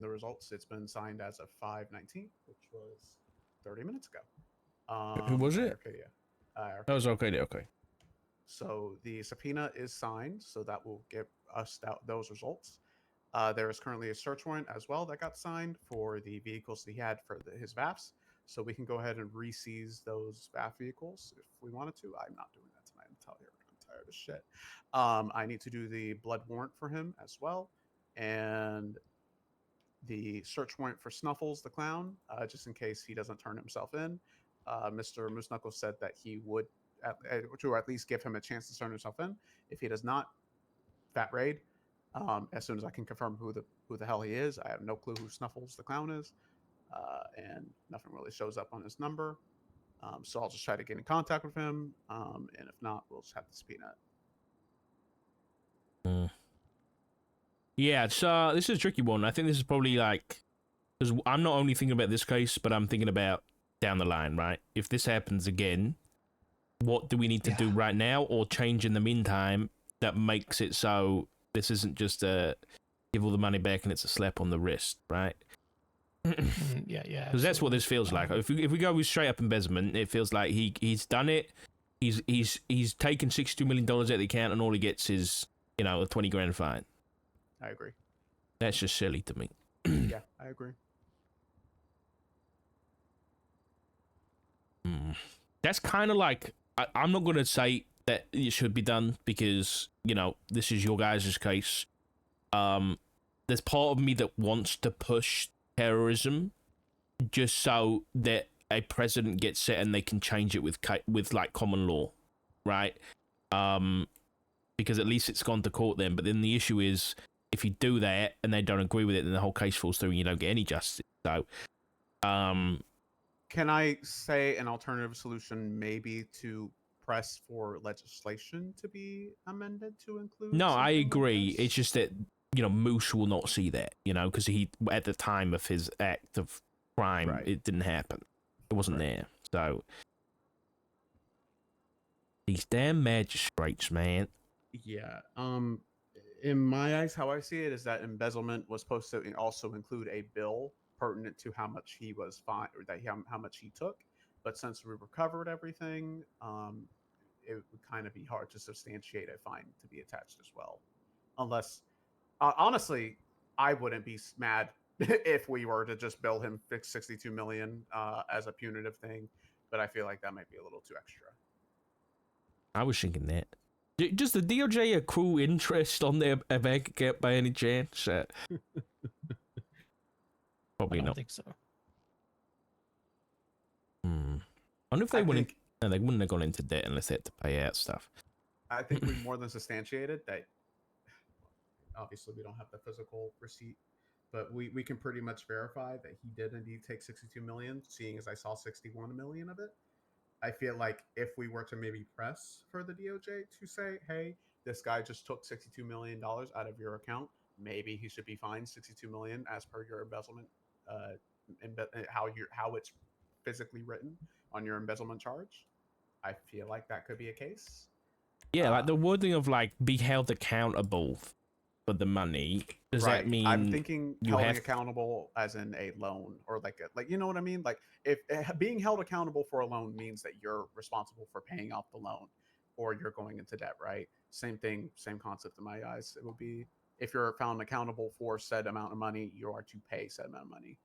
the results. It's been signed as of 5/19, which was 30 minutes ago. Who was by it? Arcadia. That was Arcadia. okay. So the subpoena is signed, so that will give us those results. There is currently a search warrant as well that got signed for the vehicles that he had for his VAFs. So we can go ahead and re-seize those VAF vehicles if we wanted to. I'm not doing that tonight. I'm tired of shit. I need to do the blood warrant for him as well. And the search warrant for Snuffles the clown, just in case he doesn't turn himself in. Mr. Moose Knuckles said that he would at least give him a chance to turn himself in. If he does not, fat raid. As soon as I can confirm who the hell he is, I have no clue who Snuffles the clown is, and nothing really shows up on his number. So I'll just try to get in contact with him, and if not, we'll just have to subpoena it. Yeah, so this is a tricky one. I think this is probably like, because I'm not only thinking about this case, but I'm thinking about down the line, right? If this happens again, what do we need to do right now or change in the meantime that makes it so this isn't just a give all the money back and it's a slap on the wrist, right? Yeah. Because that's what this feels like. If we go with straight up embezzlement, it feels like he's done it. He's taken $62 million out of the account and all he gets is, you know, a 20 grand fine. I agree. That's just silly to me. Yeah, I agree. That's kind of like, I'm not going to say that it should be done because, you know, this is your guys' case. There's part of me that wants to push terrorism just so that a precedent gets set and they can change it with like common law, right? Because at least it's gone to court then. But then the issue is, if you do that and they don't agree with it, then the whole case falls through and you don't get any justice. So, can I say an alternative solution maybe to press for legislation to be amended to include? No, I agree. Like it's just that, you know, Moose will not see that, you know, because he, at the time of his act of crime, right. It didn't happen. It wasn't there. So, these damn magistrates, man. Yeah. In my eyes, how I see it is that embezzlement was supposed to also include a bill pertinent to how much he was fined or that how much he took. But since we recovered everything, it would kind of be hard to substantiate a fine to be attached as well. Unless, honestly, I wouldn't be mad if we were to just bill him 62 million as a punitive thing. But I feel like that might be a little too extra. I was thinking that. Does the DOJ accrue interest on their bank account by any chance? Probably I don't not. think so. I wonder if they wouldn't. No, they wouldn't have gone into debt unless they had to pay out stuff. I think we more than substantiated that. Obviously, we don't have the physical receipt, but we can pretty much verify that he did indeed take 62 million. Seeing as I saw 61 million of it. I feel like if we were to maybe press for the DOJ to say, hey, this guy just took $62 million out of your account, maybe he should be fined $62 million as per your embezzlement, how it's physically written on your embezzlement charge. I feel like that could be a case. Yeah, like the wording of like be held accountable for the money. Does that mean I'm thinking holding accountable as in a loan or like you know what I mean? Like if being held accountable for a loan means that you're responsible for paying off the loan or you're going into debt, right? Same thing, same concept in my eyes. It would be if you're found accountable for said amount of money, you are to pay said amount of money.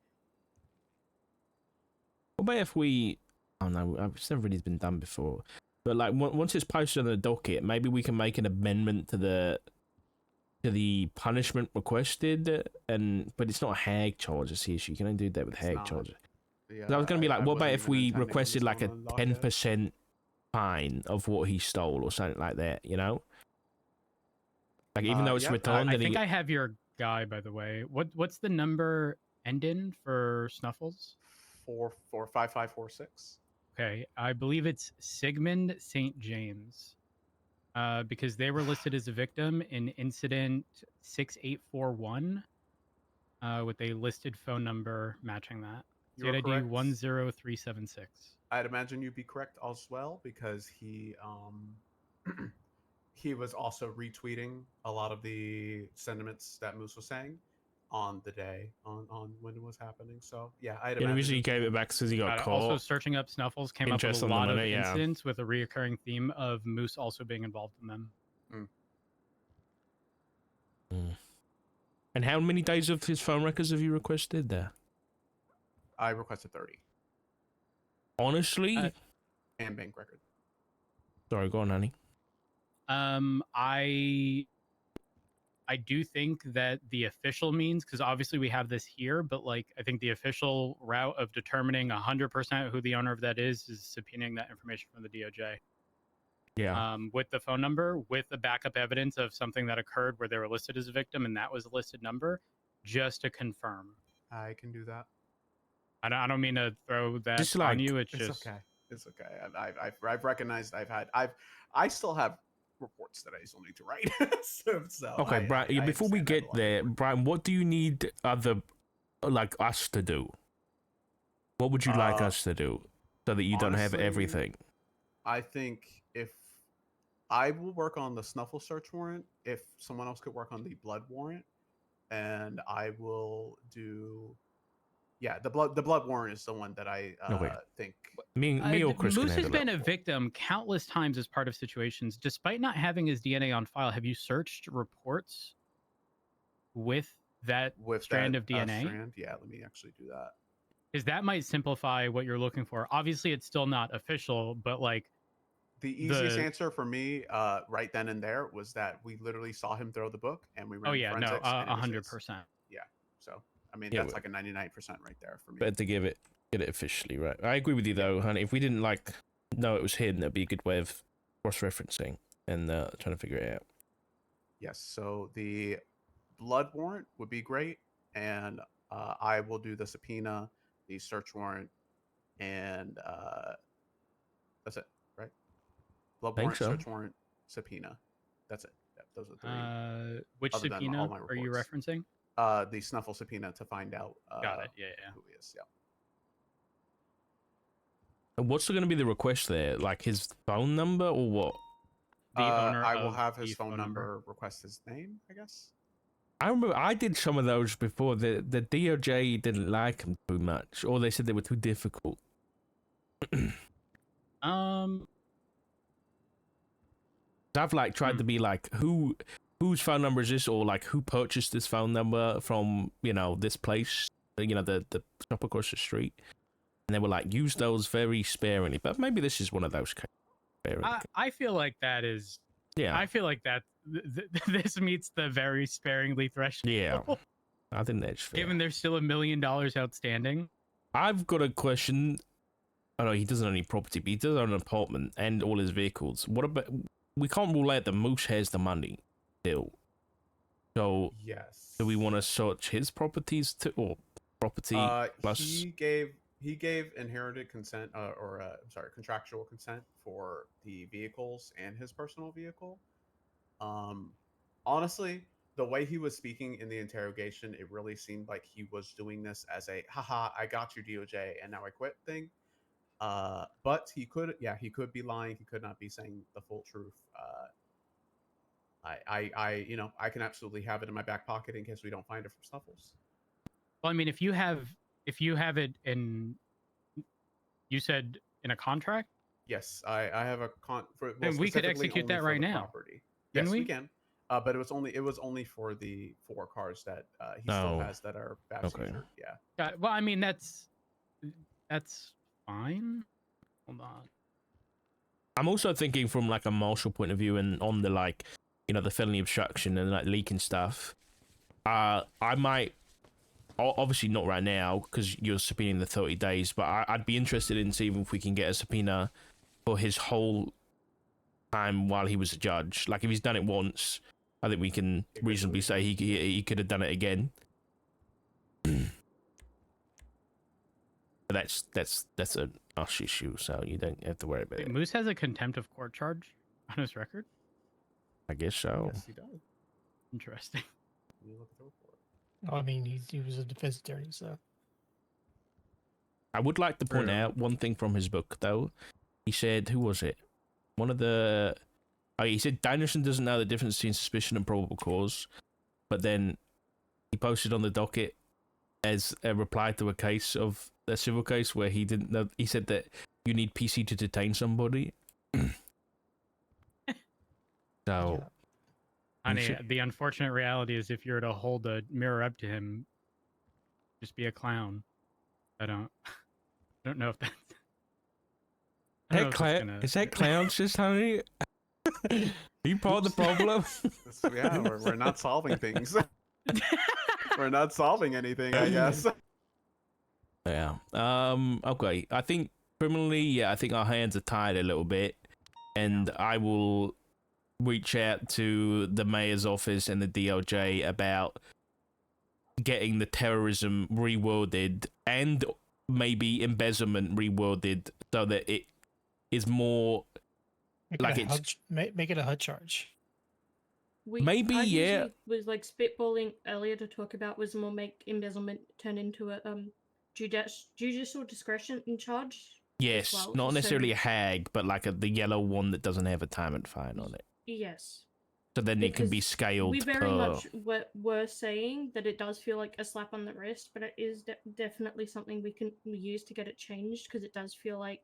What about if we, oh no, it's never really been done before, but like once it's posted on the docket, maybe we can make an amendment to the punishment requested, but it's not a hag charge. It's the issue. You can only do that with hag charges. Yeah, I was going to be like, what about if we requested like a 10% fine of what he stole or something like that, you know? Like, even though it's returned. I think I have your guy, by the way. What's the number end in for Snuffles? 45546. Okay, I believe it's Sigmund St. James. Because they were listed as a victim in incident 6841 with a listed phone number matching that. State ID 10376. I'd imagine you'd be correct as well because he he was also retweeting a lot of the sentiments that Moose was saying on the day on when it was happening. So yeah, I'd The imagine reason he it's gave the it back because he got caught. Also, searching up Snuffles came up with Interest a on the lot of money, yeah. incidents with a reoccurring theme of Moose also being involved in them. And how many days of his phone records have you requested there? I requested 30 Honestly, and bank record. sorry, go on, honey. I do think that the official means, because obviously we have this here, but like I think the official route of determining 100% who the owner of that is subpoenaing that information from the DOJ. Yeah. With the phone number, with the backup evidence of something that occurred where they were listed as a victim and that was a listed number, just to confirm. I can do that. I don't mean to throw that Just on like- you. It's It's just okay. It's okay. I've recognized I still have reports that I still need to write. so Okay, Brian. I Before we understand that get a lot. there, Brian, what do you need like us to do? What would you like us to do so that you don't have honestly, everything? I think if I will work on the Snuffle search warrant, if someone else could work on the blood warrant, and I will do. Yeah, the blood warrant is the one that I Okay. think. Me or Chris Moose can has handle been it. a victim countless times as part of situations. Despite not having his DNA on file, have you searched reports with that With strand that, of DNA? strand, yeah, let me actually do that. Because that might simplify what you're looking for. Obviously, it's still not official, but like The easiest answer for me, right then and there, was that we literally saw him throw the book, and we ran oh yeah, no, forensics. and it was his. 100%. So I mean, Yeah, that's well- like a 99% right there for me. Better to get it officially right. I agree with you though, honey. If we didn't like know it was him, that'd be a good way of cross-referencing and trying to figure it out. Yes. So the blood warrant would be great, and I will do the subpoena, the search warrant, and that's it, right? Blood Think warrant, so. search warrant, subpoena. That's it. Yep, those are three. Which Other than all subpoena my are you reports. referencing? The Snuffle subpoena to find out Got it. Yeah, yeah. who he is. Yeah. And what's going to be the request there? Like his phone number or what? The owner I will of have his the phone number, request his name, I guess. I remember I did some of those before. The DOJ didn't like them too much, or they said they were too difficult. I've like tried to be like whose phone number is this, or like who purchased this phone number from this place, the shop across the street, and they were like use those very sparingly. But maybe this is one of those cases. I feel like that is. Yeah, I feel like that this meets the very sparingly threshold. yeah. I think that's fair. Given there's still $1 million outstanding. I've got a question. Oh no, he doesn't own any property, but he does own an apartment and all his vehicles. What about? We can't rule out that Moose has the money still. So Yes. do we want to search his properties too, or property plus? He gave inherited consent, contractual consent for the vehicles and his personal vehicle. Honestly, the way he was speaking in the interrogation, it really seemed like he was doing this as a haha, I got you DOJ and now I quit thing. But he could be lying. He could not be saying the full truth. I can absolutely have it in my back pocket in case we don't find it from Snuffles. Well, I mean, if you have it in, you said in a contract. Yes, I have a Then we could specifically execute only that for right the now. property. Can Yes, we we? can. But it was only for the 4 cars that he still has that are back Okay. seizure. Yeah. Well, I mean that's fine. Hold on. I'm also thinking from like a martial point of view and on the the felony obstruction and like leaking stuff. I might, obviously not right now because you're subpoenaing the 30 days, but I'd be interested in seeing if we can get a subpoena for his whole time while he was a judge. Like if he's done it once, I think we can reasonably say he could have done it again. But that's an us issue, so you don't have to worry about Wait, it. Moose has a contempt of court charge on his record. I guess so. Yes, he does. Interesting. When you look at the report. I mean, he was a defense attorney, so. I would like to point out one thing from his book, though. He said, who was it? One of the... Oh, he said Danielson doesn't know the difference between suspicion and probable cause, but then he posted on the docket as a reply to a civil case where he didn't know. He said that you need PC to detain somebody. So, Honey, the unfortunate reality is if you were to hold a mirror up to him, just be a clown. I don't know if that's. I don't know if that's gonna... is that clown shit, honey? Are you part of the problem? Yeah, we're not solving things. We're not solving anything, I guess. Yeah. Okay. I think criminally, yeah, I think our hands are tied a little bit, and I will reach out to the mayor's office and the DOJ about getting the terrorism reworded and maybe embezzlement reworded so that it is more make it a HUD charge. Maybe, I yeah. usually was like spitballing earlier to talk about was more make embezzlement turn into a judicial discretion in charge. Yes, well, not necessarily so- a hag, but like the yellow one that doesn't have a time and fine on it. Yes. So then it can be Because scaled We very per... much were saying that it does feel like a slap on the wrist, but it is definitely something we can use to get it changed because it does feel like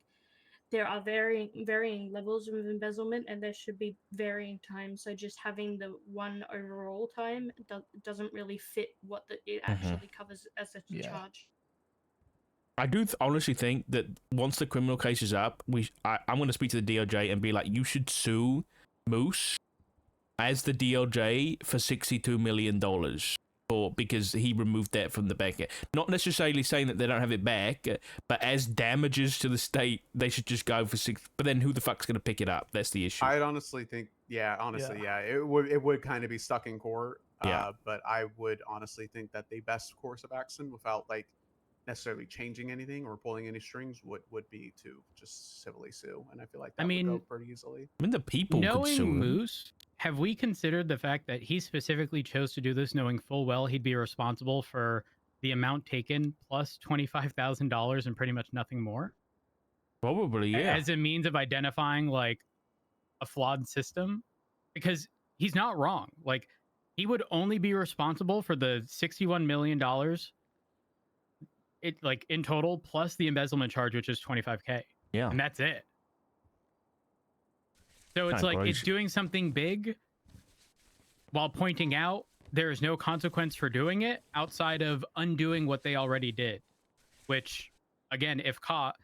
there are varying levels of embezzlement and there should be varying times. So just having the one overall time doesn't really fit what it actually covers as a charge. I do honestly think that once the criminal case is up, I'm going to speak to the DOJ and be like, you should sue Moose as the DOJ for $62 million because he removed that from the back end. Not necessarily saying that they don't have it back, but as damages to the state, they should just go for six. But then who the fuck's going to pick it up? That's the issue. I'd honestly think, it would kind of be stuck in court. Yeah. But I would honestly think that the best course of action, without like necessarily changing anything or pulling any strings, would be to just civilly sue. And I feel like that would go pretty easily. I mean, the people could sue him. Moose, have we considered the fact that he specifically chose to do this knowing full well he'd be responsible for the amount taken plus $25,000 and pretty much nothing more? Probably, yeah. As a means of identifying like a flawed system? Because he's not wrong. Like, he would only be responsible for the $61 million in total plus the embezzlement charge, which is $25K. Yeah. And that's it. So it's like it's doing something big while pointing out there is no consequence for doing it outside of undoing what they already did. Which, again, if caught,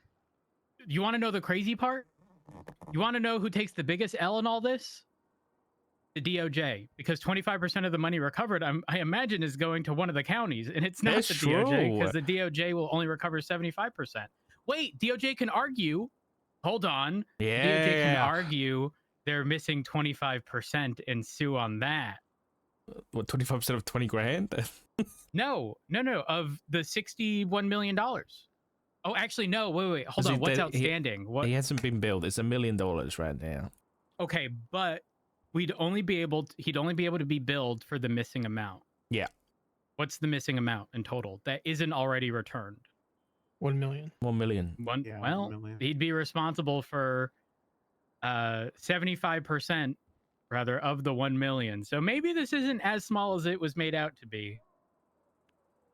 you want to know the crazy part? You want to know who takes the biggest L in all this? The DOJ, because 25% of the money recovered, I imagine, is going to one of the counties, and it's not That's the DOJ true. because the DOJ will only recover 75%. Wait, DOJ can argue. Hold on. Yeah. DOJ can argue they're missing 25% and sue on that. What, 25% of 20 grand? No, of the $61 million. Oh, actually, no. Wait. Hold on. What's outstanding? He hasn't been billed. It's $1 million right now. Okay, but he'd only be able to be billed for the missing amount. Yeah. What's the missing amount in total that isn't already returned? 1 million. 1 million. $1 million. He'd be responsible for 75% rather of the 1 million. So maybe this isn't as small as it was made out to be.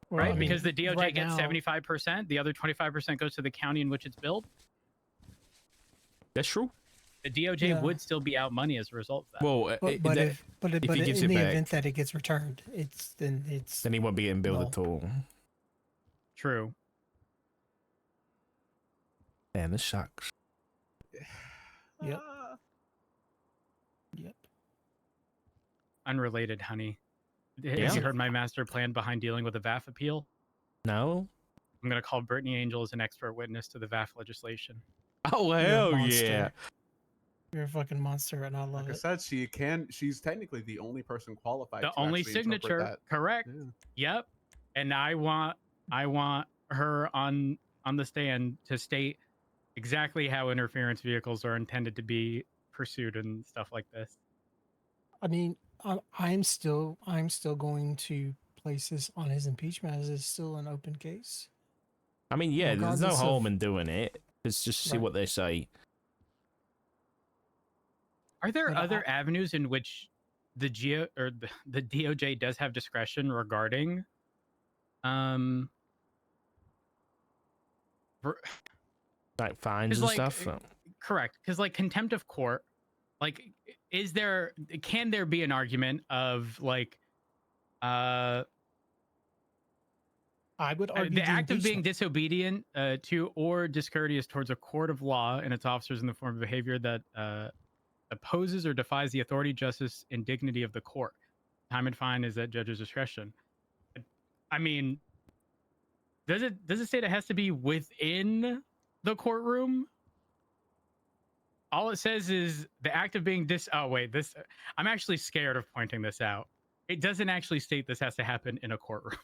Well, Right? I mean, Because the DOJ right gets now- 75%, the other 25% goes to the county in which it's billed. That's true. The DOJ Yeah. would still be out money as a result of that. Well, But that- if he gives in it the back- event that it gets returned, then then he won't be getting billed No. at all. True. Damn, this sucks. Yep. Ah. Yep. Unrelated, honey. Have Yeah. you heard my master plan behind dealing with a VAF appeal? No? I'm going to call Brittany Angel as an expert witness to the VAF legislation. Oh, You're a hell monster. yeah. You're a fucking monster, and I love Like I it. said, she's technically the only person qualified. The to only actually interpret signature, that. correct? Yeah. Yep. And I want her on the stand to state exactly how interference vehicles are intended to be pursued and stuff like this. I mean, I'm still going to place this on his impeachment as it's still an open case. I mean, yeah, there's no Regardless harm of- in doing it. Let's just see Right. what they say. Are there But other avenues in which the DOJ does have discretion regarding Like fines 'cause, and like, stuff. correct, because like contempt of court, like can there be an argument of like I would argue the act of being impeachment. disobedient to or discourteous towards a court of law and its officers in the form of behavior that opposes or defies the authority, justice, and dignity of the court. Time and fine is at judge's discretion. I mean, does it say it has to be within the courtroom? All it says is the act of being I'm actually scared of pointing this out. It doesn't actually state this has to happen in a courtroom.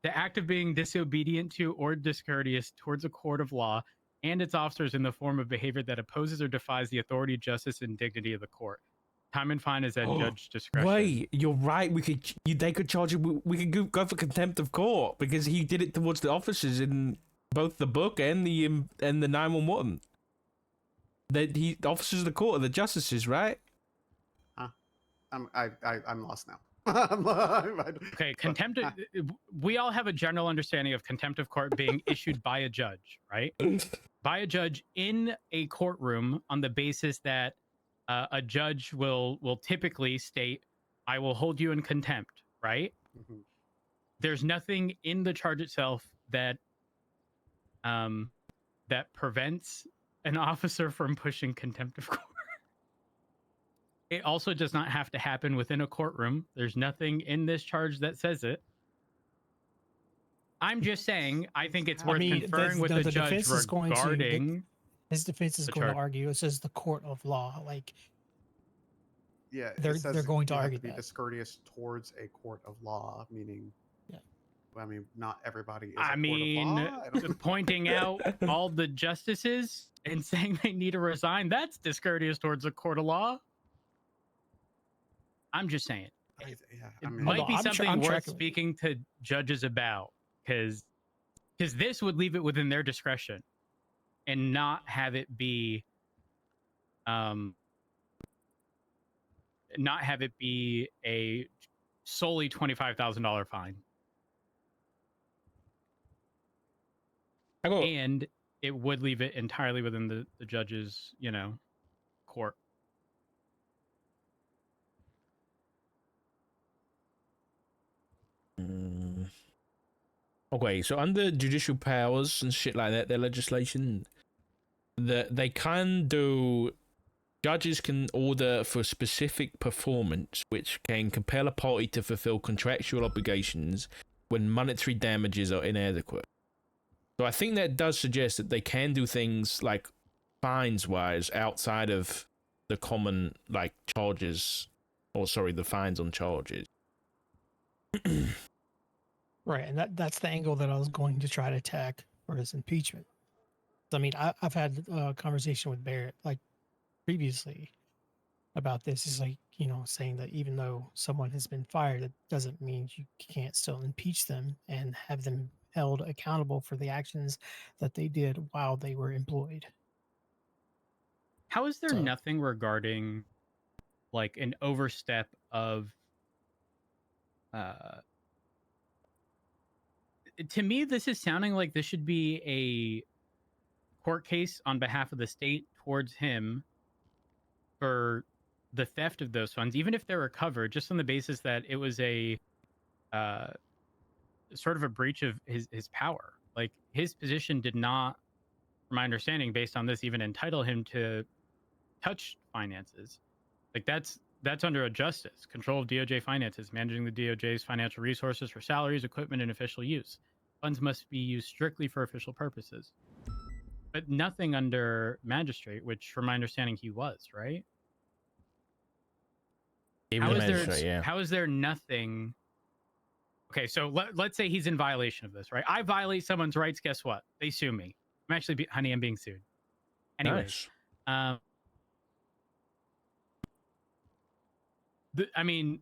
The act of being disobedient to or discourteous towards a court of law and its officers in the form of behavior that opposes or defies the authority, justice, and dignity of the court. Time and fine is at judge discretion. Wait, you're right. They could charge him. We could go for contempt of court because he did it towards the officers in both the book and the 911. The officers of the court are the justices, right? I'm lost now. Okay, contempt. We all have a general understanding of contempt of court being issued by a judge, right? By a judge in a courtroom on the basis that a judge will typically state, "I will hold you in contempt," right? Mhm. There's nothing in the charge itself that that prevents an officer from pushing contempt of court. It also does not have to happen within a courtroom. There's nothing in this charge that says it. I'm just saying, I think it's worth conferring with the judge regarding. His defense is the going to charge. argue it says the court of law. Like, Yeah, it They're says going to you have argue be that. discourteous towards a court of law, meaning. Yeah. I mean, not everybody is. I mean, pointing out all the justices and saying they need to resign, that's discourteous towards a court of law. I'm just saying. It might be something worth speaking to judges about, because this would leave it within their discretion and not have it be a solely $25,000 fine. And it would leave it entirely within the judge's, court. Okay, so under judicial powers and shit like that, their legislation, they can do. Judges can order for specific performance, which can compel a party to fulfill contractual obligations when monetary damages are inadequate. So I think that does suggest that they can do things like fines-wise outside of the common like charges, or sorry, the fines on charges. right, and that's the angle that I was going to try to attack for his impeachment. I mean, I've had a conversation with Barrett like previously about this. Is like, saying that even though someone has been fired, it doesn't mean you can't still impeach them and have them held accountable for the actions that they did while they were employed. How is there nothing regarding like an overstep of to me, this is sounding like this should be a court case on behalf of the state towards him for the theft of those funds, even if they're recovered, just on the basis that it was a sort of a breach of his power. Like, his position did not, from my understanding, based on this, even entitle him to touch finances. Like, that's under a justice. Control of DOJ finances, managing the DOJ's financial resources for salaries, equipment, and official use. Funds must be used strictly for official purposes. But nothing under magistrate, which, from my understanding, he was, right? How is there nothing? Okay, so let's say he's in violation of this, right? I violate someone's rights. Guess what? They sue me. I'm actually, I'm being sued. Anyways, nice. I mean,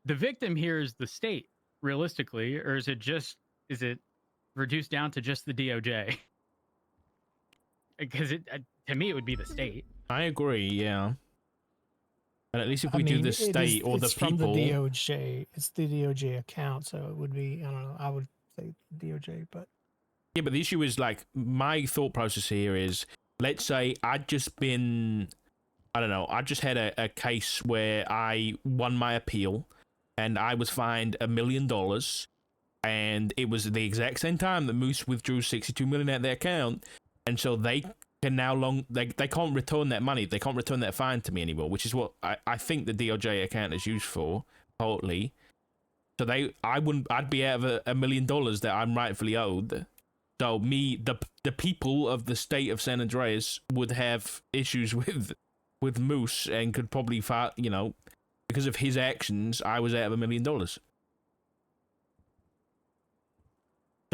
the victim here is the state, realistically, or is it reduced down to just the DOJ? Because to me, it would be the state. I agree, yeah. And at least if I we do mean, the it is- state or the it's from people, the DOJ. It's the DOJ account, so it would be. I don't know. I would say DOJ, but yeah. But the issue is like my thought process here is, let's say I'd just been, I don't know, I just had a case where I won my appeal, and I was fined $1 million, and it was the exact same time that Moose withdrew 62 million out of their account, and so they can they can't return that money, they can't return that fine to me anymore, which is what I think the DOJ account is used for, totally. So I'd be out of $1 million that I'm rightfully owed. So the people of the state of San Andreas would have issues with Moose and could probably because of his actions, I was out of $1 million. So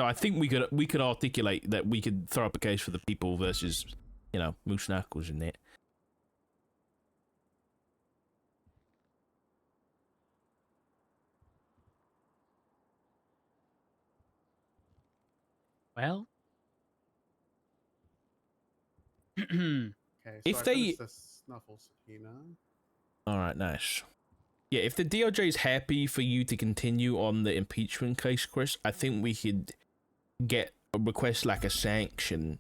I think we could articulate that we could throw up a case for the people versus, Moose Knuckles in it. Well, Okay, so If I they- finished the Snuffle subpoena. All right, nice. Yeah, if the DOJ is happy for you to continue on the impeachment case, Chris, I think we could request like a sanction,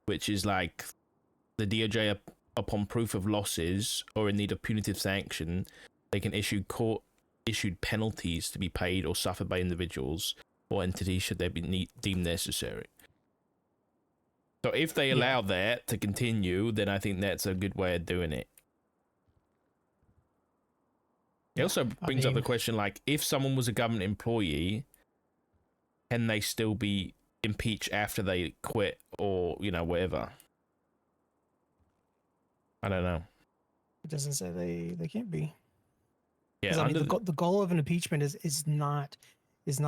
which is like the DOJ upon proof of losses or in need of punitive sanction, they can issue court-issued penalties to be paid or suffered by individuals or entities should they be deemed necessary. So if they allow that to continue, then I think that's a good way of doing it. It also brings up the question, like, if someone was a government employee, can they still be impeached after they quit or, whatever? I don't know. it doesn't say they can't be. Yeah, 'Cause, I mean, the goal of an impeachment is not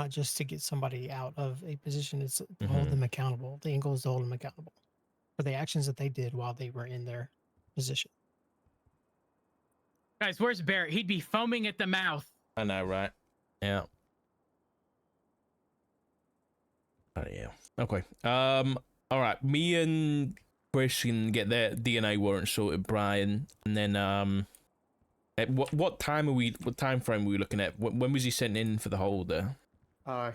just to get somebody out of a position. It's to hold them accountable. The end goal is to hold them accountable for the actions that they did while they were in their position. guys, where's Barrett? He'd be foaming at the mouth. I know, right? Yeah. Oh, yeah. Okay. All right. Me and Chris can get that DNA warrant sorted, Brian, and then at what time frame are we looking at? When was he sent in for the holder?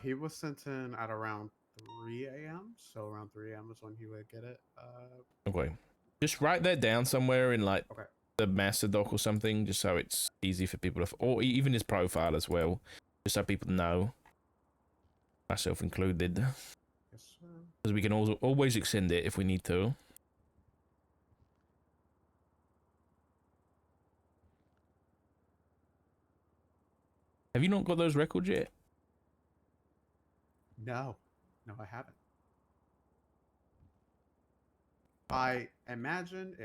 He was sent in at around 3 a.m. So around 3 a.m. is when he would get it. Okay. Just write that down somewhere in like Okay. the master doc or something, just so it's easy for people to, or even his profile as well, just so people know, myself included, Yes, sir. because we can always extend it if we need to. Have you not got those records yet? No, I haven't. I imagine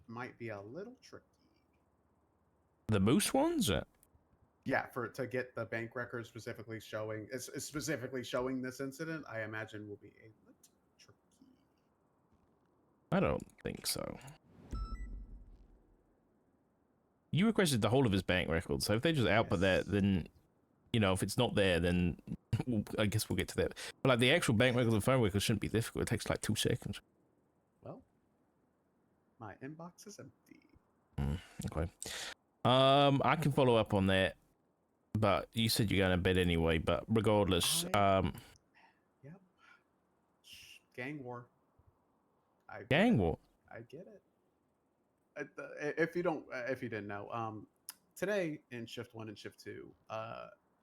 might be a little tricky. The Moose ones? Yeah, to get the bank records specifically showing this incident, I imagine will be a little tricky. I don't think so. You requested the whole of his bank records, so if they just output that, then, if it's not there, then I guess we'll get to that. But like the actual bank records and phone records shouldn't be difficult. It takes like 2 seconds. Well, my inbox is empty. Okay. I can follow up on that, but you said you're going to bed anyway. But regardless, Yep. Gang war. Gang war. I get it. If you didn't know, today in shift 1 and shift 2,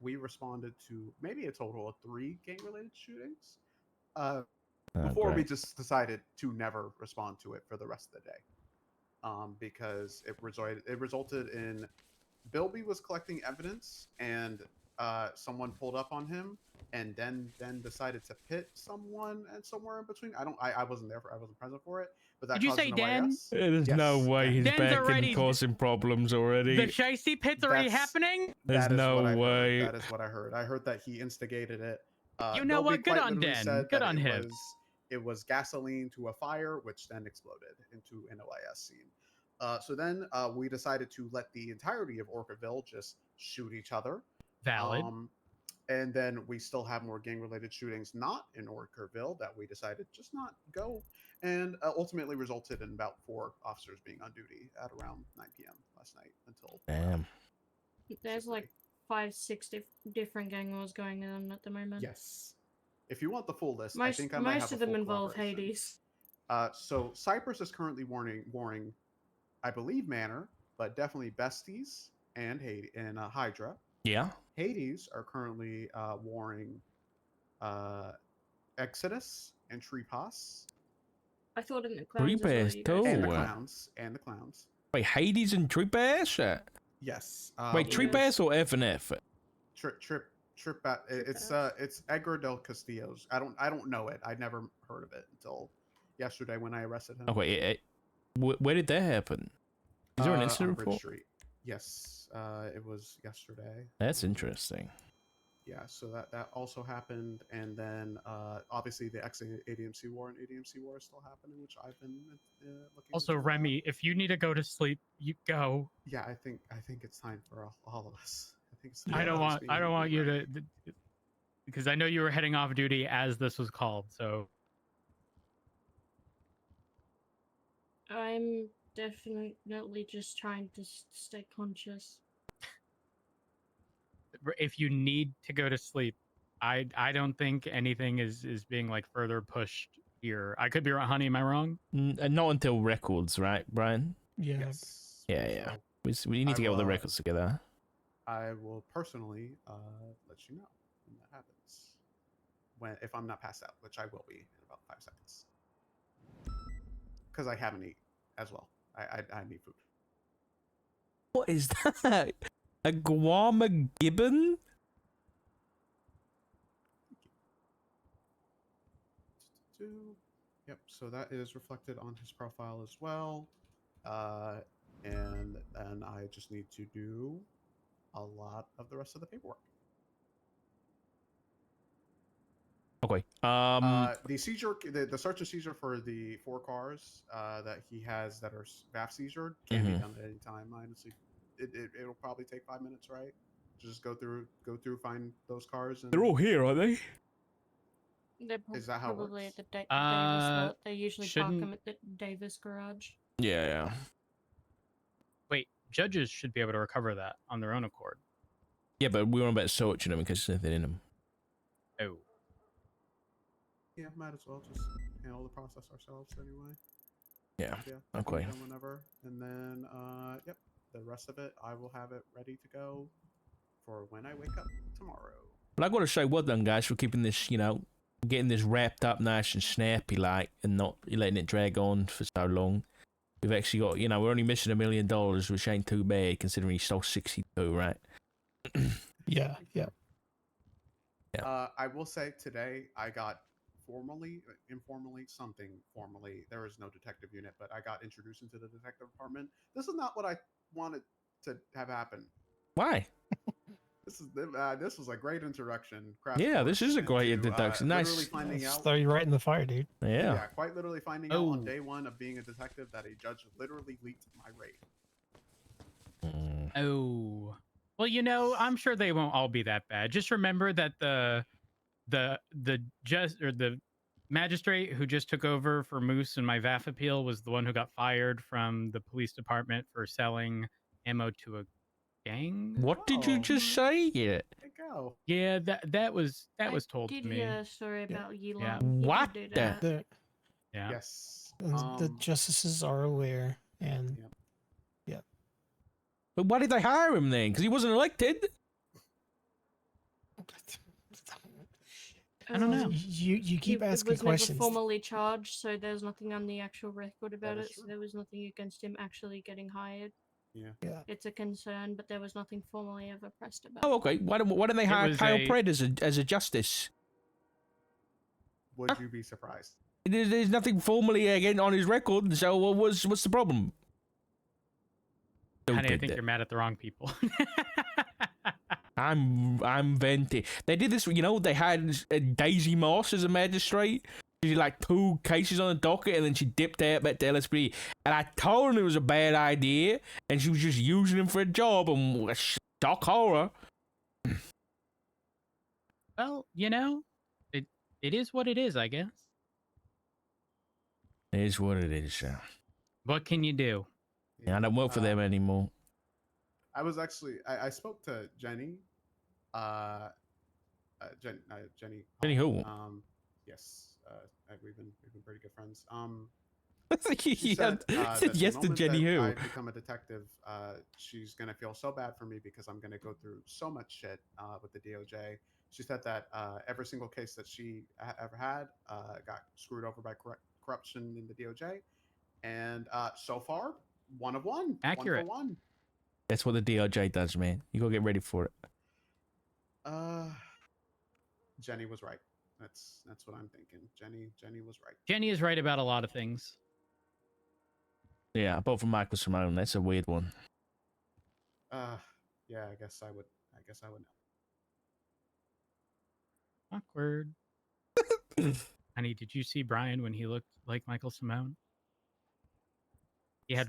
we responded to maybe a total of 3 gang-related shootings. Before we just decided to never respond to it for the rest of the day, because it resulted in Bilby was collecting evidence and someone pulled up on him and then decided to pit someone and somewhere in between. I wasn't there I wasn't present for it. But that Did you say Dan? There's no way he's Dan's back already- and causing problems already. The Shiesty pit's already happening? There's no way. That is what I heard. I heard that he instigated it. You know Bilby what? Good quite on literally Dan. said Good that on him. It was gasoline to a fire, which then exploded into an OIS scene. So then we decided to let the entirety of Orcaville just shoot each other. Valid. And then we still have more gang-related shootings not in Orkerville that we decided just not go, and ultimately resulted in about 4 officers being on duty at around 9 p.m. last night until Damn. There's like 5-6 different gang wars going on at the moment. Yes. If you want the full list, I think I might Most have of a them full involve collaboration. Hades. So Cyprus is currently warring, I believe Manor, but definitely Besties and Hades and Hydra. Yeah. Hades are currently warring Exodus and Treepass. I thought in the clowns as well, Treepass you guys too. And the Oh. clowns. And the clowns. Wait, Hades and Treepass? Yes. Wait, Yeah. Treepass or F and F? Trip it's Edgar del Castillo's. I don't know it. I'd never heard of it until yesterday when I arrested him. Oh wait, where did that happen? Is there an incident on Bridge report? Street. Yes, it was yesterday. That's interesting. Yeah, so that also happened, and then obviously the ADMC war and ADMC war is still happening, which I've been looking. Also, into. Remy, if you need to go to sleep, you go. Yeah, I think it's time for all of us. I think it's I don't time for us want being you ready. to, because I know you were heading off duty as this was called. So I'm definitely just trying to stay conscious. if you need to go to sleep, I don't think anything is being like further pushed here. I could be wrong, honey. Am I wrong? Not until records, right, Brian? Yeah. Yes. Yeah. So We need to I get all the will, records together. I will personally let you know when that happens. If I'm not passed out, which I will be in about 5 seconds, because I haven't eaten as well. I need food. What is that? A guama gibbon? Yep. So that is reflected on his profile as well, and then I just need to do a lot of the rest of the paperwork. Okay. The seizure, the search and seizure for the 4 cars that he has that are VAF seizure can be done at any time. Honestly, it'll probably take 5 minutes, right? Just go through, find those cars. And they're all here, are they? They're Is that how it probably works? at the Davis lot. They usually park shouldn't- them at the Davis garage. Yeah. Wait, judges should be able to recover that on their own accord. Yeah, but we want about searching them in case there's anything in them. Oh, Yeah, might as well just handle the process ourselves anyway. Yeah. Yeah. Okay. Done whenever, and then yep, the rest of it I will have it ready to go for when I wake up tomorrow. But I gotta say, well done, guys, for keeping this, getting this wrapped up nice and snappy, like, and not letting it drag on for so long. We've actually got, we're only missing $1 million, which ain't too bad considering he stole 62, right? Yeah. Yeah. I will say today I got formally, there is no detective unit, but I got introduced into the detective department. This is not what I wanted to have happen. Why? This was a great introduction. Yeah, this is a great introduction. Nice. Literally finding out. Throw you right in the fire, dude. Yeah. Quite literally finding out on day 1 of being a detective that a judge literally leaked my raid. Oh. Well, I'm sure they won't all be that bad. Just remember that the magistrate who just took over for Moose and my VAF appeal was the one who got fired from the police department for selling ammo to a gang. What did you just say? Yeah. Go. Yeah, that was told to Did me. hear a story about Yilong. Yeah. He What did do the- that. The, Yeah. Yes. the justices are aware, and But why did they hire him then? Because he wasn't elected. I don't know. You keep He asking was questions. never formally charged, so there's nothing on the actual record about That it. is So true. there was nothing against him actually getting hired. Yeah. It's a concern, but there was nothing formally ever pressed about. Oh, okay. Why don't they hire was Kyle a- Pred as a justice? Would you be surprised? There's nothing formally again on his record. So what's the problem? Honey, I think you're mad at the wrong people. I'm venting. They did this, they had Daisy Moss as a magistrate. She did like 2 cases on the docket and then she dipped out back to LSP. And I told her it was a bad idea and she was just using him for a job and shock horror. Well, it it is what it is, I guess. It is what it is. What can you do? Yeah, I don't work for them anymore. I was actually I spoke to Jenny, Jenny. Jenny Hall. who? Yes, we've been pretty good friends. He She said said that the yes to moment Jenny that who. I become a detective, she's gonna feel so bad for me because I'm gonna go through so much shit with the DOJ. She said that every single case that she ever had got screwed over by corruption in the DOJ, and so far, one of one, Accurate. 1 for 1. That's what the DOJ does, man. You gotta get ready for it. Jenny was right. That's what I'm thinking. Jenny was right. Jenny is right about a lot of things. Yeah, apart from Michael Simone, that's a weird one. Yeah, I guess I would know. Awkward. Honey, did you see Brian when he looked like Michael Simone? He had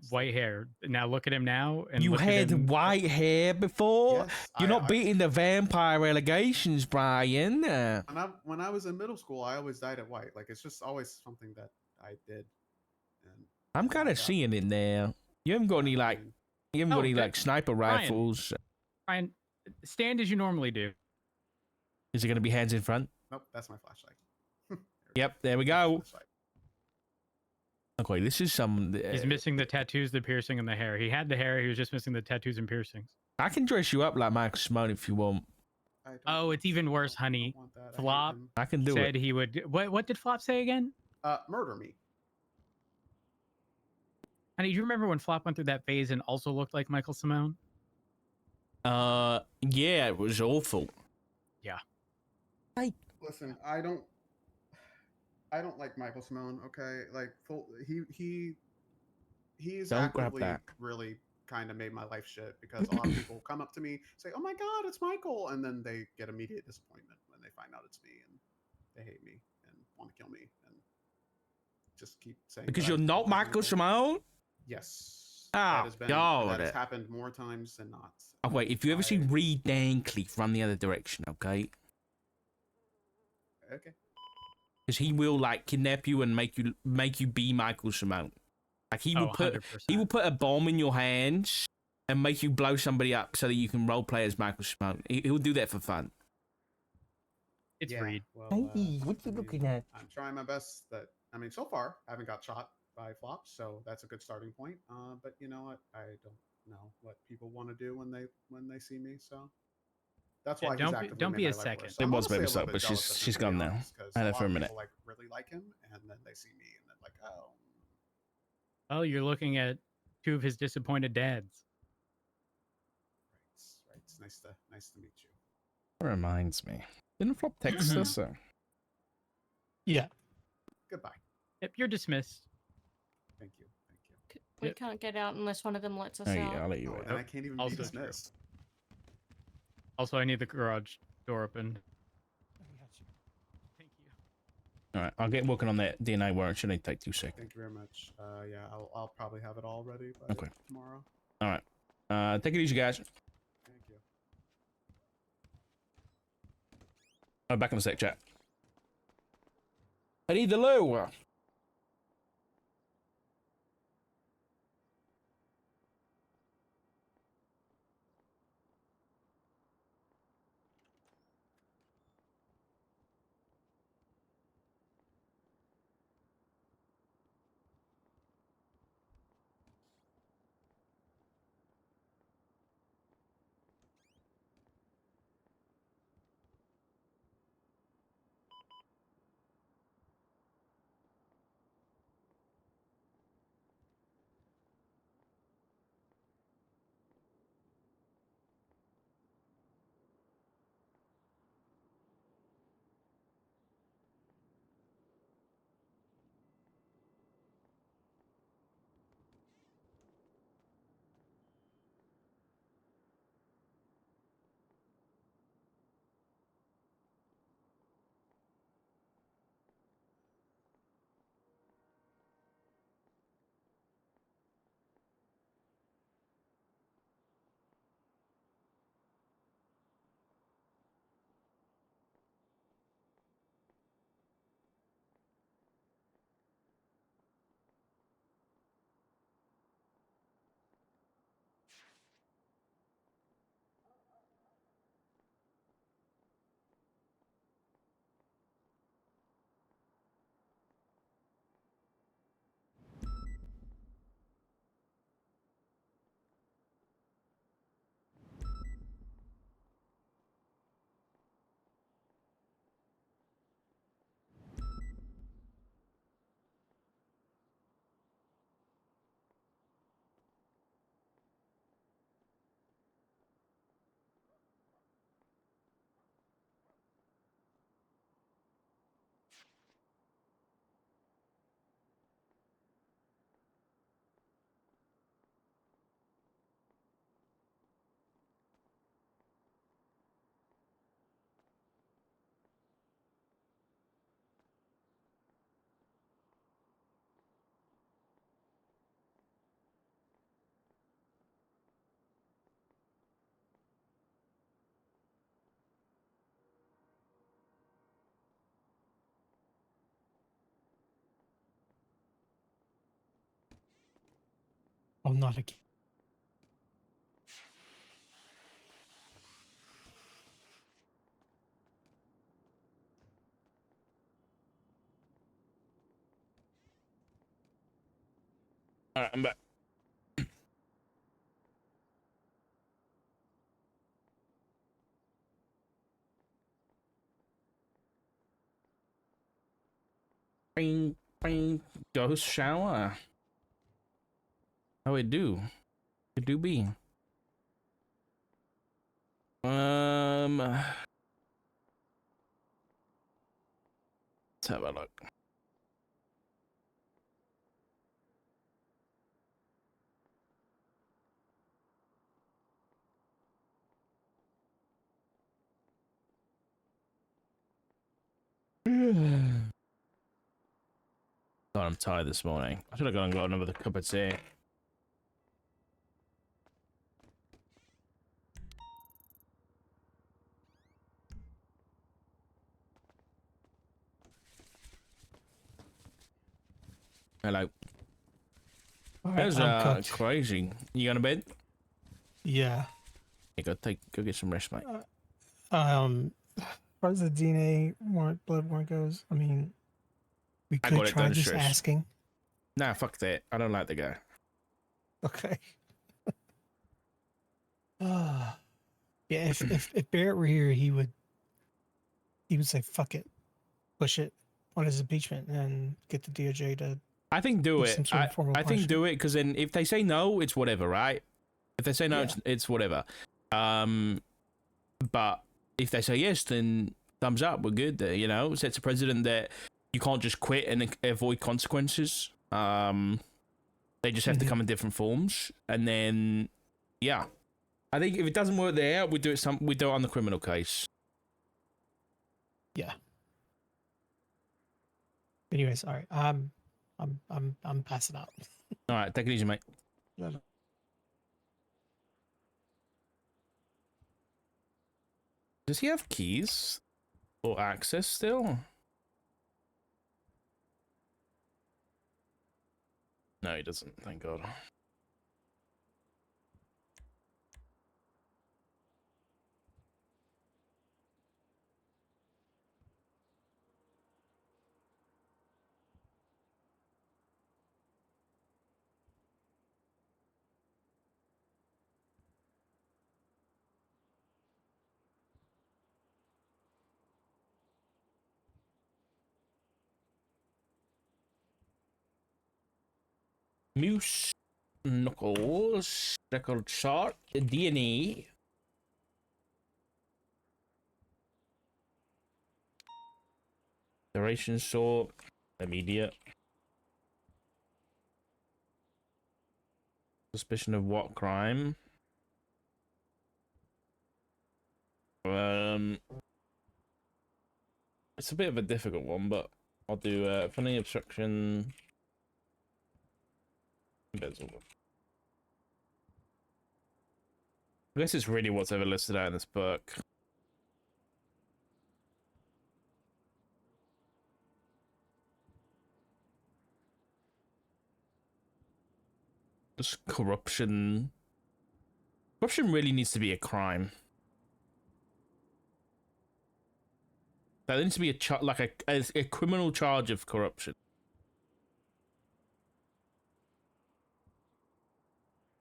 white hair. Now look at him now. And You look at him. had white hair before? Yes, You're not beating the vampire allegations, Brian. When I was in middle school, I always dyed it white. Like it's just always something that I did. And I'm kind of seeing it now. You haven't got any like, you haven't got any like sniper rifles. Brian, stand as you normally do. Is it going to be hands in front? Nope, that's my flashlight. Yep, there we go. Okay, this is some. He's missing the tattoos, the piercing, and the hair. He had the hair. He was just missing the tattoos and piercings. I can dress you up like Michael Simone if you want. Oh, it's even worse, honey. Flop I can do said it. he would. What did Flop say again? Murder me. Honey, do you remember when Flop went through that phase and also looked like Michael Simone? Yeah, it was awful. Yeah. Listen, I don't like Michael Simone. Okay, like he's Don't grab actively that. really kind of made my life shit because a lot of people come up to me say, "Oh my God, it's Michael," and then they get immediate disappointment when they find out it's me and they hate me and want to kill me and just keep saying Because that you're I'm not Michael Simone? Yes. Oh, God. That has happened more times than not. Oh, wait, if you ever see Reed Dankley, run the other direction, okay? Okay. Because he will like kidnap you and make you be Michael Simone. Like he will put 100%. he will put a bomb in your hands and make you blow somebody up so that you can role play as Michael Simone. He'll do that for fun. It's Reed. Well, Hey, what you looking at? I'm trying my best. So far, I haven't got shot by flops, so that's a good starting point. But you know what? I don't know what people want to do when they see me. So that's why he's actively don't made be my a life second. worse. It I'm was honestly maybe a so, little bit but jealous of him, she's to be gone now. honest, 'cause I had a her lot for a of minute. people, like really like him, and then they see me, and then like, oh, Oh, you're looking at two of his disappointed dads. right. It's nice to meet you. Reminds me. Didn't Flop text us? Yeah. Goodbye. Yep, you're dismissed. Thank you. We Yep. can't get out unless one of them lets us Oh, out. yeah, I'll let you Oh, out. then I can't even be Also true. dismissed. Also, I need the garage door open. Thank you. All right, I'll get working on that DNA warrant. Should only take 2 seconds. Thank you very much. Yeah, I'll probably have it all ready by tomorrow. All right. Take it easy, guys. Thank you. I'm back in the sec chat. I need the loo. I'm not a kid. All right, I'm back. Bing, bing, ghost shower. How it do? It do be. Let's have a look. God, I'm tired this morning. I should have gone and got another cup of tea. Hello. All right, That's I'm cooked. crazy. You going to bed? Yeah. Yeah, go get some rest, mate. As far as the DNA warrant, blood warrant goes, I mean, we I could got it, try don't just stress. asking. Nah, fuck that. I don't like the guy. Okay. Yeah, if Barrett were here, he would say, fuck it, push it on his impeachment and get the DOJ to I think do give it. some sort of formal I think punishment. do it because then if they say no, it's whatever, right? If they say no, Yeah. it's whatever. But if they say yes, then thumbs up. We're good. You know, sets a precedent that you can't just quit and avoid consequences. They just have to come in different forms, and then yeah, I think if it doesn't work there, we do it on the criminal case. Yeah. Anyways, all right. I'm passing out. All right, take it easy, mate. Does he have keys or access still? No, he doesn't. Thank God. Moose, Knuckles, Record Shark, DNA. Duration short, immediate. Suspicion of what crime? It's a bit of a difficult one, but I'll do felony obstruction. Embezzlement. I guess it's really what's ever listed out in this book. Just corruption. Corruption really needs to be a crime. There needs to be a criminal charge of corruption.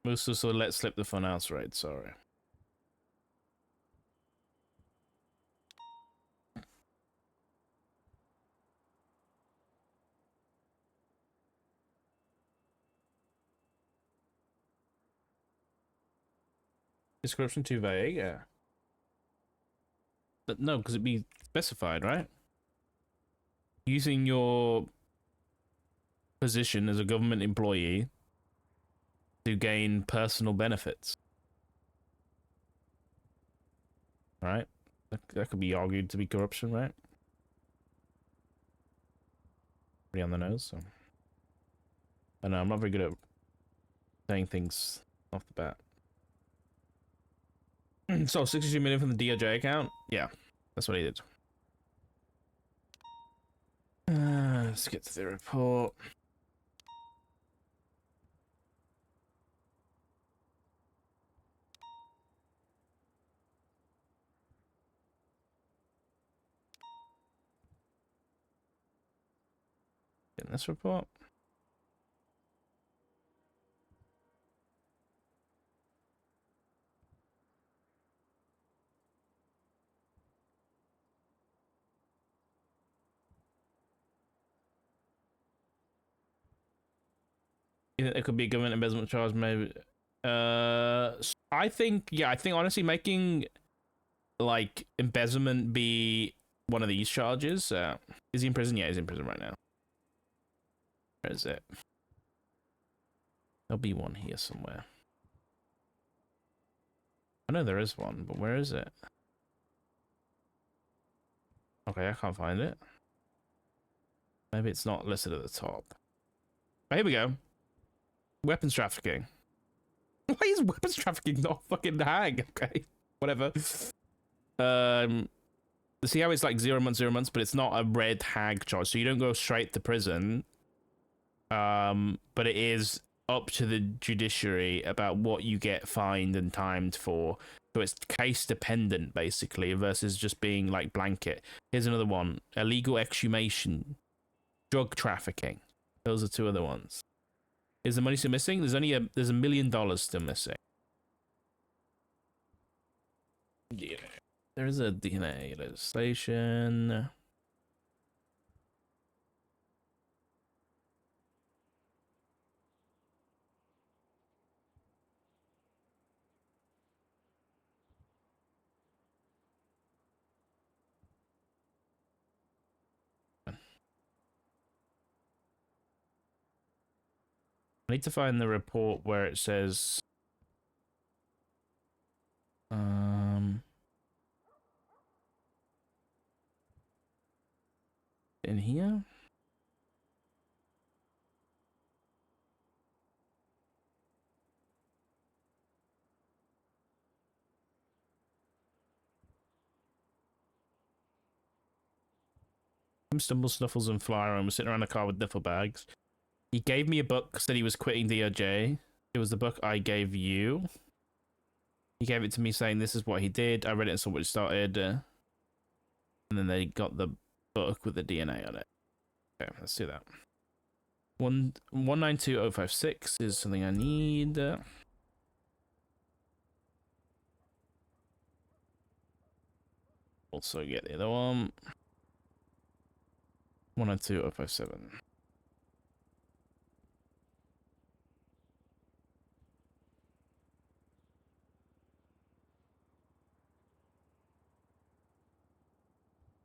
Most also let slip the funhouse raid. Sorry. Is corruption too vague? Yeah. But no, because it'd be specified, right? Using your position as a government employee to gain personal benefits. Right? That could be argued to be corruption, right? Pretty on the nose, so. I know, I'm not very good at saying things off the bat. So, 62 million from the DOJ account? Yeah, that's what he did. Let's get to the report. in this report? You think there could be a government embezzlement charge, maybe? I think honestly making like embezzlement be one of these charges. Is he in prison? Yeah, he's in prison right now. Where is it? There'll be one here somewhere. I know there is one, but where is it? Okay, I can't find it. Maybe it's not listed at the top. Oh, here we go. Weapons trafficking. Why is weapons trafficking not fucking hag? Okay, whatever. See how it's like 0 months, 0 months, but it's not a red hag charge, so you don't go straight to prison. But it is up to the judiciary about what you get fined and timed for. So it's case dependent, basically, versus just being like blanket. Here's another one: illegal exhumation, drug trafficking. Those are two other ones. Is the money still missing? There's only there's $1 million still missing. Yeah, there is a DNA legislation. I need to find the report where it says in here. Stumble, Snuffles, and Flyer and we're sitting around a car with duffel bags. He gave me a book, said he was quitting DOJ. It was the book I gave you. He gave it to me saying this is what he did. I read it and saw what it started. And then they got the book with the DNA on it. Okay, let's do that. 192056 is something I need. Also get the other one. 192057.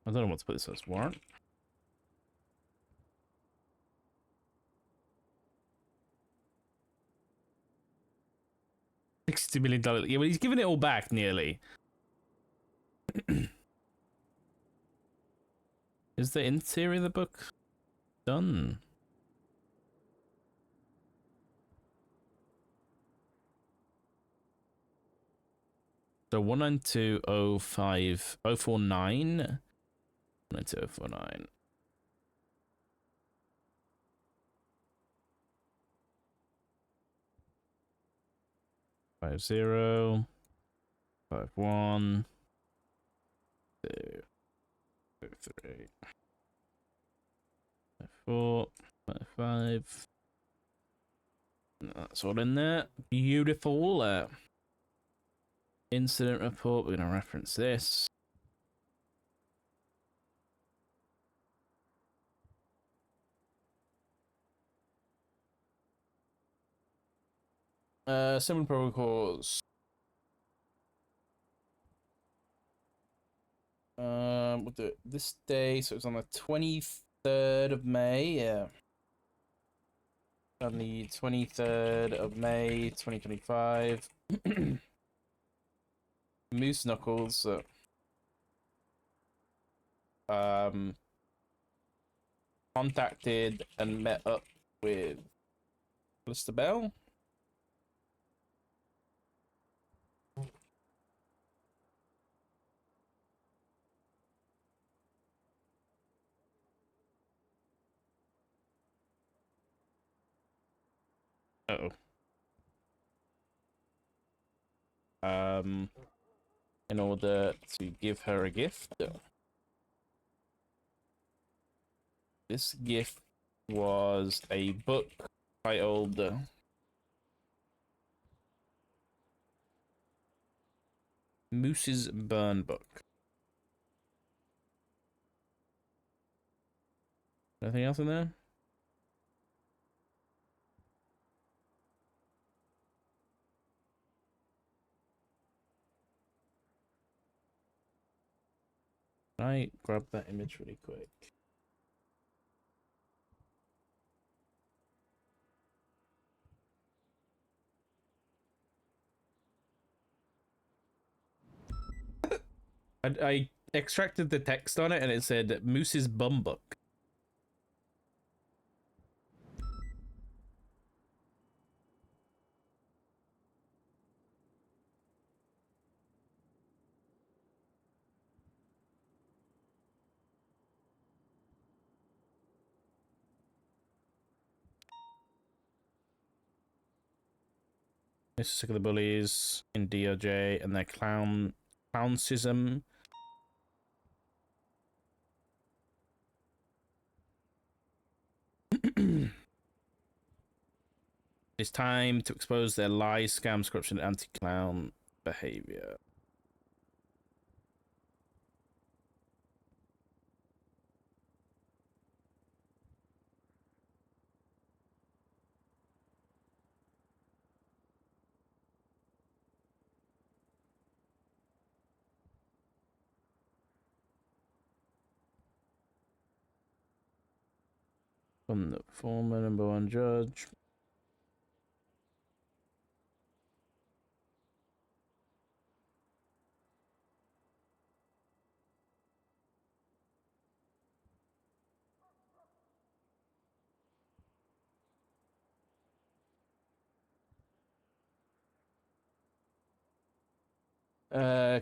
I don't know what to put this as warrant. $60 million. Yeah, well, he's given it all back nearly. Is the interior of the book done? So 1920549. 1920549. Five zero 51 2 3 4 5. That's all in there. Beautiful. Incident report. We're gonna reference this. Similar protocols. We'll do it this day, so it's on the 23rd of May. Yeah. On the 23rd of May, 2025. Moose Knuckles. Contacted and met up with Mr. Bell. Uh-oh. In order to give her a gift. This gift was a book titled Moose's Burn Book. Anything else in there? Can I grab that image really quick? I extracted the text on it and it said Moose's Bum Book. This is sick of the bullies in DOJ and their clownsism. It's time to expose their lies, scams, corruption, and anti-clown behavior. From the former #1 judge.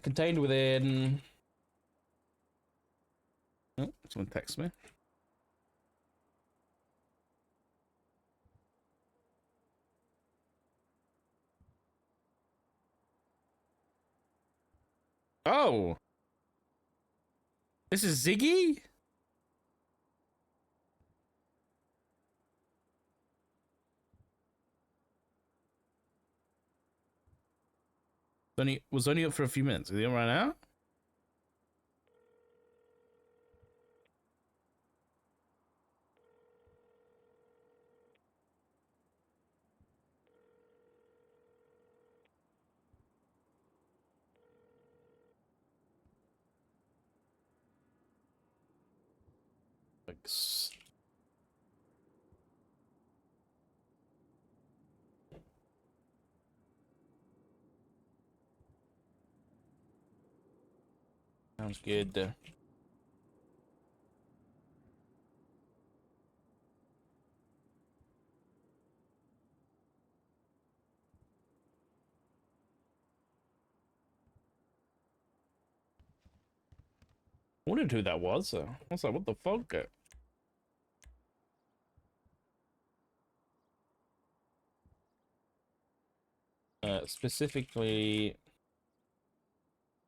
Contained within. Oh, someone text me. Oh, this is Ziggy? Was only up for a few minutes. Is he right now? Sounds good. I wondered who that was. I was like, what the fuck? Specifically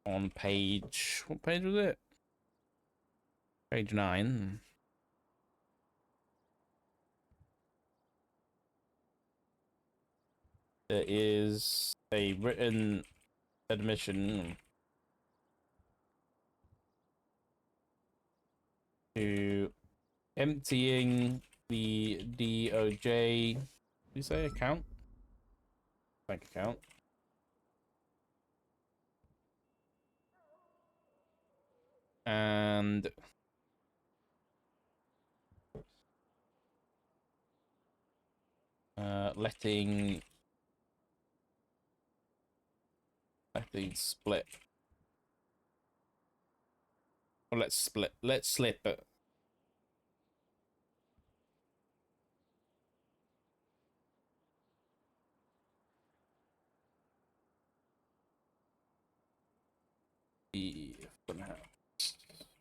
on page, what page was it? Page 9. There is a written admission to emptying the DOJ, what do you say, account? Bank account. And letting split. Or let's slip it. The funhouse.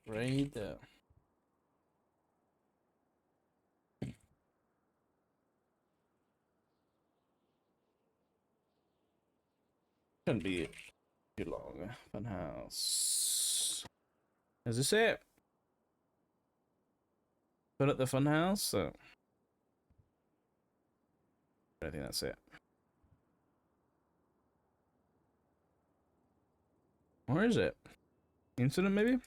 Right there. Shouldn't be too long. Funhouse. Is this it? Put at the funhouse. I think that's it. Where is it? Incident, maybe?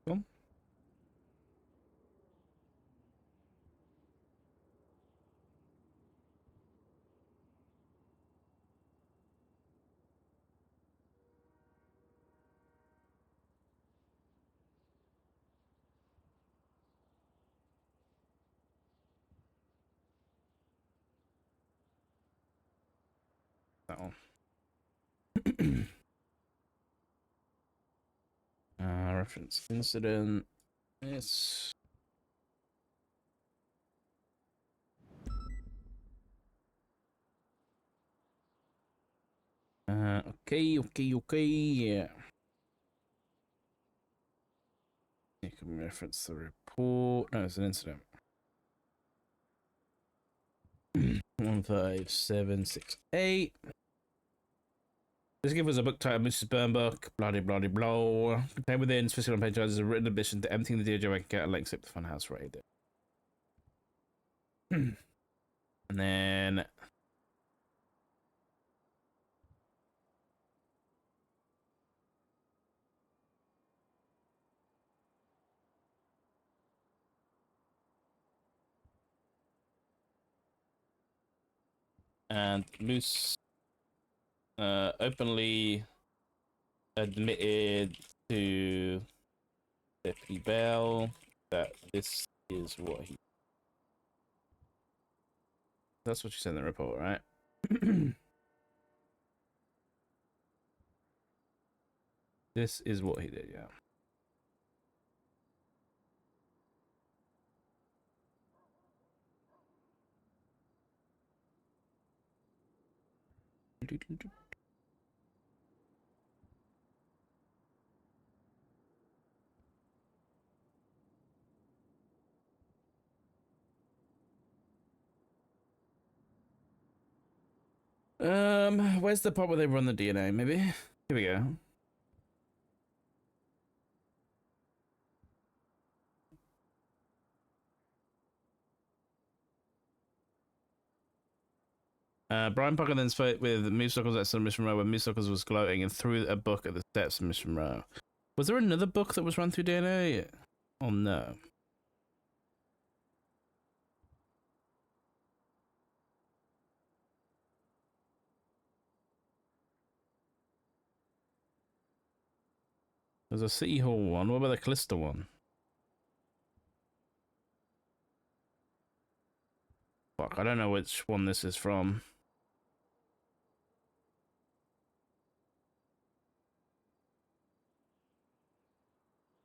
Cool. That one. Reference incident. Yes. Okay, yeah. You can reference the report. No, it's an incident. 15768. This gives us a book title, Mrs. Burnbook, blah blah blah blah. Contained within specific on page is a written admission to emptying the DOJ bank account and links it to the funhouse raid. And then Moose openly admitted to Deputy Bell that this is what he. That's what you said in the report, right? This is what he did, yeah. Where's the part where they run the DNA? Maybe here we go. Brian Parker then spoke with Moose Knuckles at Submission Row when Moose Knuckles was gloating and threw a book at the steps of Mission Row. Was there another book that was run through DNA? Oh no. There's a City Hall one. What about the Callisto one? Fuck, I don't know which one this is from.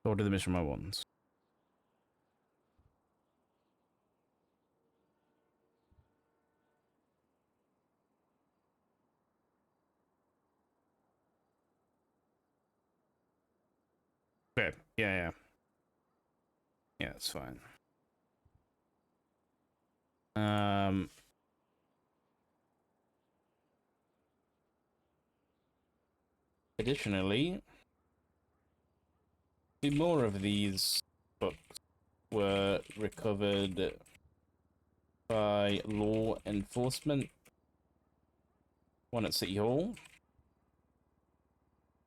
Or do the Mission Row ones? Okay, yeah. Yeah, that's fine. Additionally, 2 more of these books were recovered by law enforcement. One at City Hall.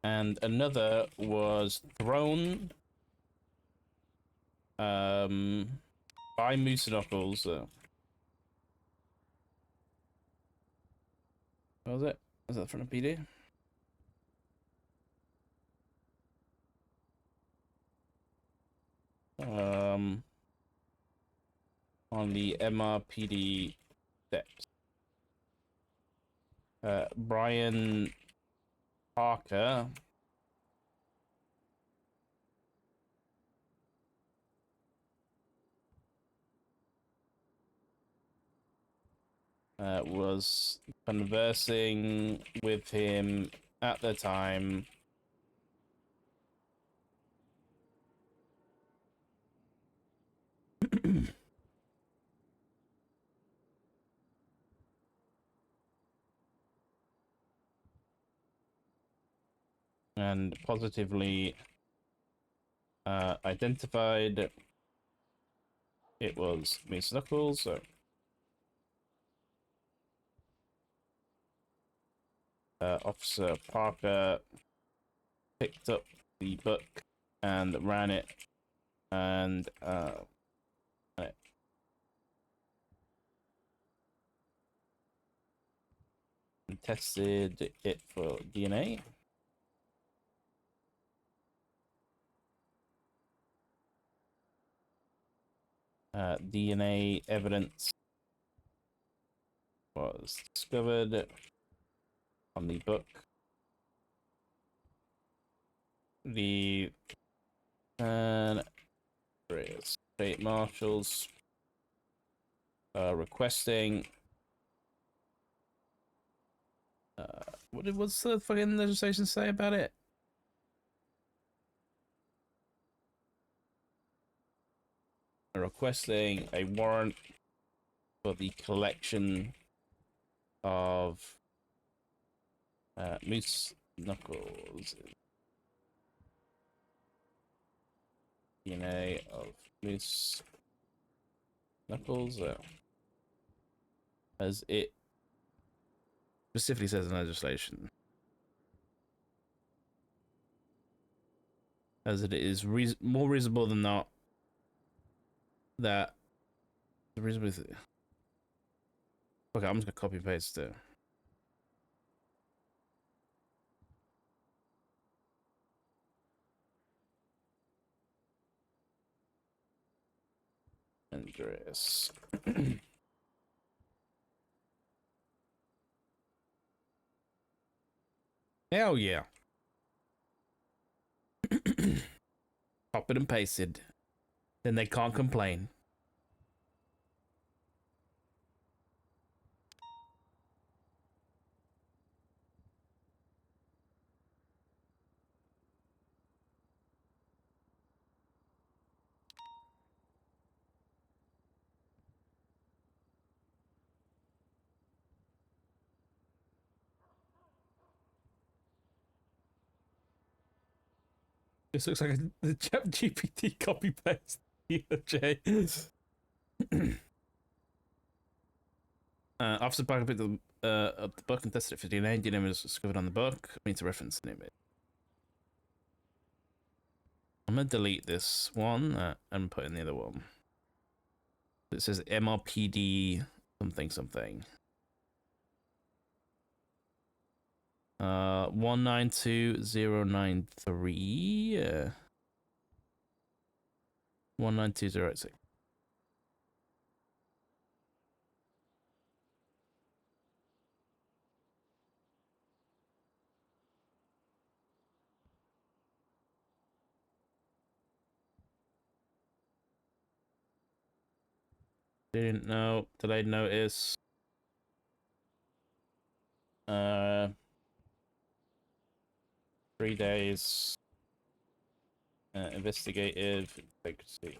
And another was thrown by Moose Knuckles. What was it? Was that from a PD? On the MRPD steps. Brian Parker was conversing with him at the time. And positively identified it was Miss Knuckles, so Officer Parker picked up the book and ran it and tested it for DNA. DNA evidence was discovered on the book. The state marshals requesting what's the fucking legislation say about it? Requesting a warrant for the collection of Moose Knuckles DNA of Moose Knuckles, as it specifically says in legislation, as it is more reasonable than not that the reason with it. Okay, I'm just gonna copy and paste it. Andreas. Hell yeah. Copy and pasted. Then they can't complain. This looks like the Chat GPT copy paste. Jay. Officer Parker picked up the book and tested it for DNA. DNA was discovered on the book. I need to reference the image. I'm gonna delete this one and put in the other one. It says MRPD something something. 192093. 192086. Didn't know. Did I notice? 3 days. Investigative integrity.